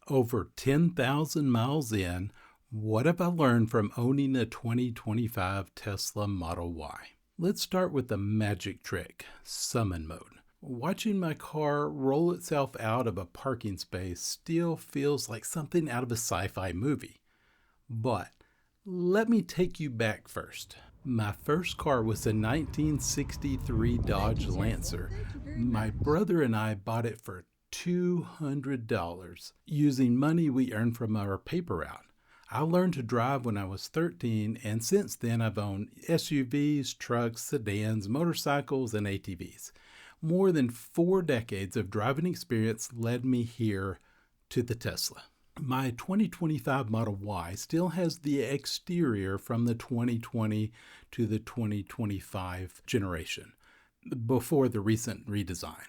Over 10,000 miles in, what have I learned from owning a 2025 Tesla Model Y? Let's start with the magic trick, summon mode. Watching my car roll itself out of a parking space still feels like something out of a sci-fi movie. But let me take you back first. My first car was a 1963 Dodge Lancer. My brother and I bought it for $200 using money we earned from our paper route. I learned to drive when I was 13, and since then I've owned SUVs, trucks, sedans, motorcycles, and ATVs. More than 4 decades of driving experience led me here to the Tesla. My 2025 Model Y still has the exterior from the 2020 to the 2025 generation, before the recent redesign.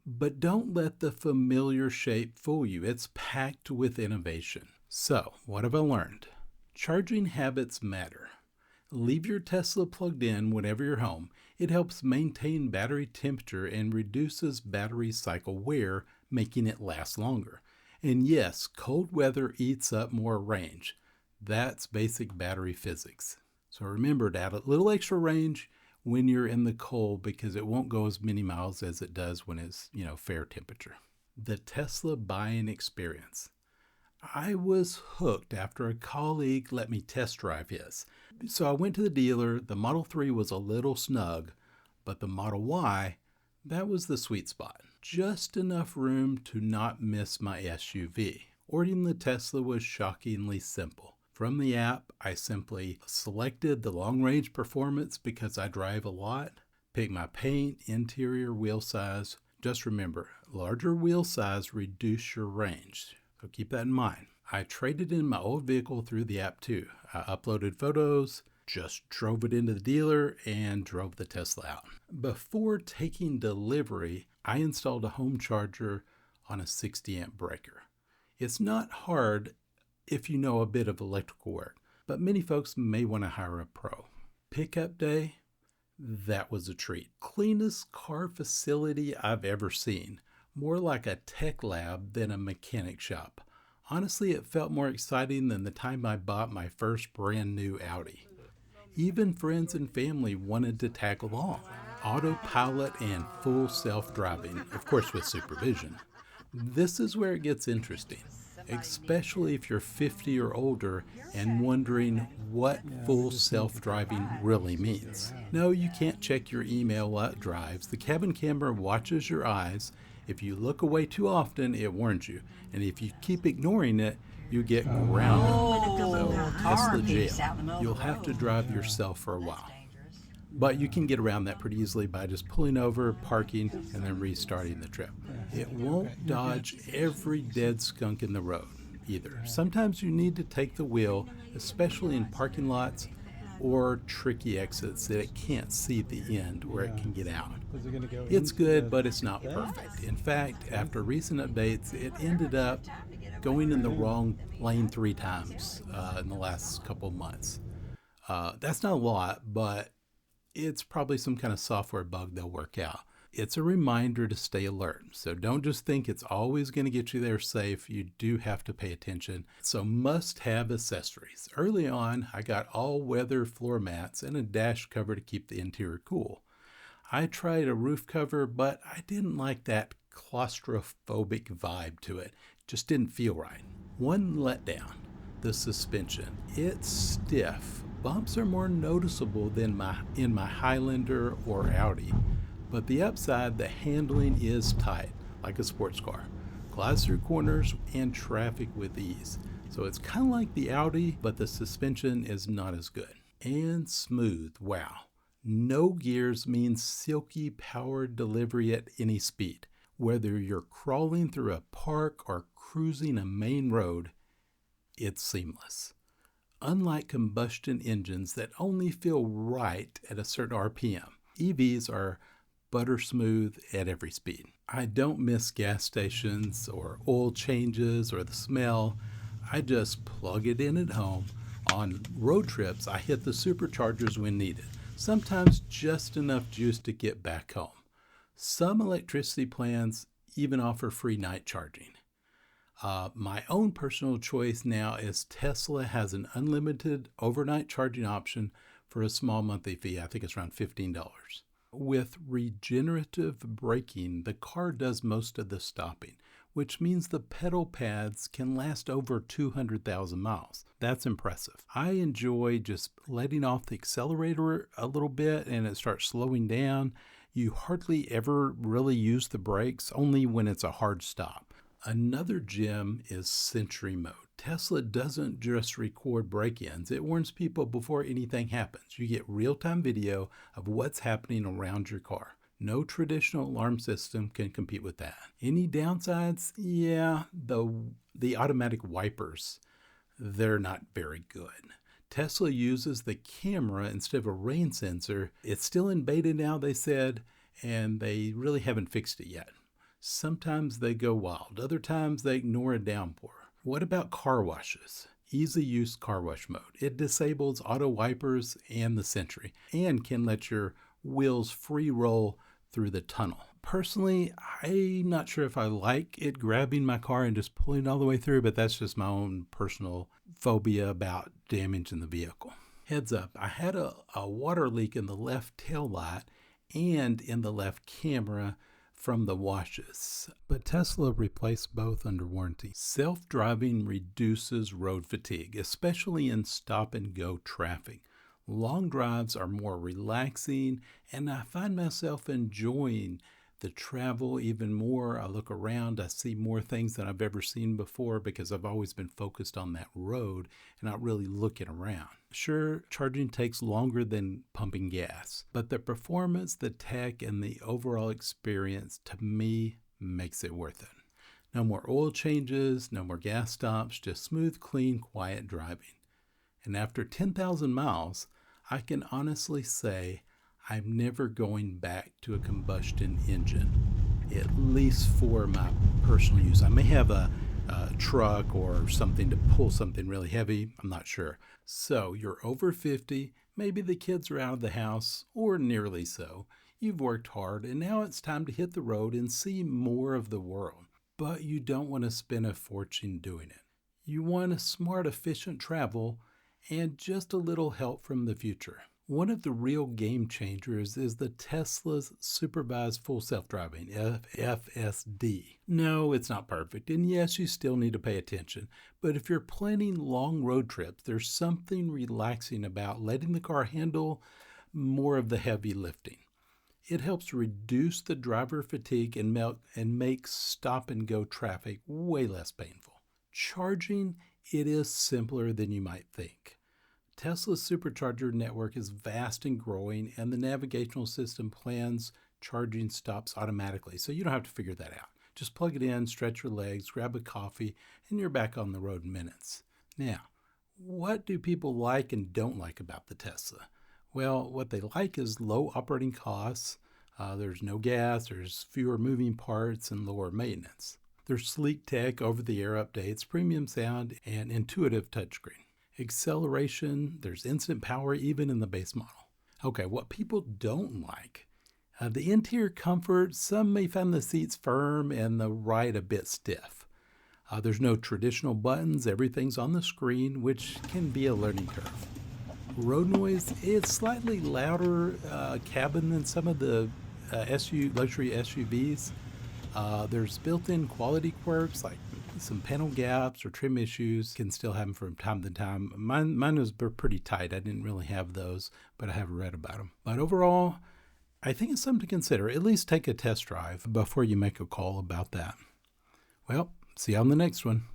But don't let the familiar shape fool you. It's packed with innovation. So, what have I learned? Charging habits matter. Leave your Tesla plugged in whenever you're home. It helps maintain battery temperature and reduces battery cycle wear, making it last longer. And yes, cold weather eats up more range. That's basic battery physics. So remember to add a little extra range when you're in the cold because it won't go as many miles as it does when it's, fair temperature. The Tesla buying experience. I was hooked after a colleague let me test drive his. So I went to the dealer. The Model 3 was a little snug, but the Model Y, that was the sweet spot. Just enough room to not miss my SUV. Ordering the Tesla was shockingly simple. From the app, I simply selected the long-range performance because I drive a lot, picked my paint, interior, wheel size. Just remember, larger wheel size reduce your range. So keep that in mind. I traded in my old vehicle through the app too. I uploaded photos, just drove it into the dealer, and drove the Tesla out. Before taking delivery, I installed a home charger on a 60-amp breaker. It's not hard if you know a bit of electrical work, but many folks may want to hire a pro. Pickup day, that was a treat. Cleanest car facility I've ever seen. More like a tech lab than a mechanic shop. Honestly, it felt more exciting than the time I bought my first brand new Audi. Even friends and family wanted to tag along. Autopilot and full self-driving, of course with supervision. This is where it gets interesting, especially if you're 50 or older and wondering what full self-driving really means. No, you can't check your email while it drives. The cabin camera watches your eyes. If you look away too often, it warns you. And if you keep ignoring it, you get grounded. So, Tesla jail. You'll have to drive yourself for a while. But you can get around that pretty easily by just pulling over, parking, and then restarting the trip. It won't dodge every dead skunk in the road either. Sometimes you need to take the wheel, especially in parking lots or tricky exits that it can't see the end where it can get out. It's good, but it's not perfect. In fact, after recent updates, it ended up going in the wrong lane 3 times in the last couple months. That's not a lot, but it's probably some kind of software bug they'll work out. It's a reminder to stay alert. So don't just think it's always going to get you there safe. You do have to pay attention. So must-have accessories. Early on, I got all-weather floor mats and a dash cover to keep the interior cool. I tried a roof cover, but I didn't like that claustrophobic vibe to it. Just didn't feel right. One letdown, the suspension. It's stiff. Bumps are more noticeable than in my Highlander or Audi. But the upside, the handling is tight, like a sports car. Glides through corners and traffic with ease. So it's kind of like the Audi, but the suspension is not as good. And smooth, wow. No gears means silky power delivery at any speed. Whether you're crawling through a park or cruising a main road, it's seamless. Unlike combustion engines that only feel right at a certain RPM, EVs are butter smooth at every speed. I don't miss gas stations or oil changes or the smell. I just plug it in at home. On road trips, I hit the superchargers when needed, sometimes just enough juice to get back home. Some electricity plans even offer free night charging. My own personal choice now is Tesla has an unlimited overnight charging option for a small monthly fee. I think it's around $15. With regenerative braking, the car does most of the stopping, which means the pedal pads can last over 200,000 miles. That's impressive. I enjoy just letting off the accelerator a little bit and it starts slowing down. You hardly ever really use the brakes, only when it's a hard stop. Another gem is Sentry Mode. Tesla doesn't just record break-ins, it warns people before anything happens. You get real-time video of what's happening around your car. No traditional alarm system can compete with that. Any downsides? Yeah, the automatic wipers, they're not very good. Tesla uses the camera instead of a rain sensor. It's still in beta now, they said, and they really haven't fixed it yet. Sometimes they go wild. Other times they ignore a downpour. What about car washes? Easy use car wash mode. It disables auto wipers and the Sentry and can let your wheels free roll through the tunnel. Personally, I'm not sure if I like it grabbing my car and just pulling it all the way through, but that's just my own personal phobia about damaging the vehicle. Heads up, I had a water leak in the left tail light and in the left camera from the washes, but Tesla replaced both under warranty. Self-driving reduces road fatigue, especially in stop-and-go traffic. Long drives are more relaxing, and I find myself enjoying the travel even more. I look around, I see more things than I've ever seen before because I've always been focused on that road and not really looking around. Sure, charging takes longer than pumping gas, but the performance, the tech, and the overall experience to me makes it worth it. No more oil changes, no more gas stops, just smooth, clean, quiet driving. And after 10,000 miles, I can honestly say I'm never going back to a combustion engine, at least for my personal use. I may have a truck or something to pull something really heavy, I'm not sure. So you're over 50, maybe the kids are out of the house, or nearly so. You've worked hard, and now it's time to hit the road and see more of the world. But you don't want to spend a fortune doing it. You want a smart, efficient travel and just a little help from the future. One of the real game changers is the Tesla's Supervised Full Self-Driving, FSD. No, it's not perfect, and yes, you still need to pay attention, but if you're planning long road trips, there's something relaxing about letting the car handle more of the heavy lifting. It helps reduce the driver fatigue and makes stop-and-go traffic way less painful. Charging, it is simpler than you might think. Tesla's supercharger network is vast and growing, and the navigational system plans charging stops automatically, so you don't have to figure that out. Just plug it in, stretch your legs, grab a coffee, and you're back on the road in minutes. Now, what do people like and don't like about the Tesla? Well, what they like is low operating costs. There's no gas, there's fewer moving parts, and lower maintenance. There's sleek tech, over-the-air updates, premium sound, and intuitive touchscreen. Acceleration, there's instant power even in the base model. Okay, what people don't like. The interior comfort, some may find the seats firm and the ride a bit stiff. There's no traditional buttons, everything's on the screen, which can be a learning curve. Road noise, it's slightly louder cabin than some of the luxury SUVs. There's built-in quality quirks like some panel gaps or trim issues can still happen from time to time. Mine was pretty tight. I didn't really have those, but I have read about them. But overall, I think it's something to consider. At least take a test drive before you make a call about that. Well, see you on the next one.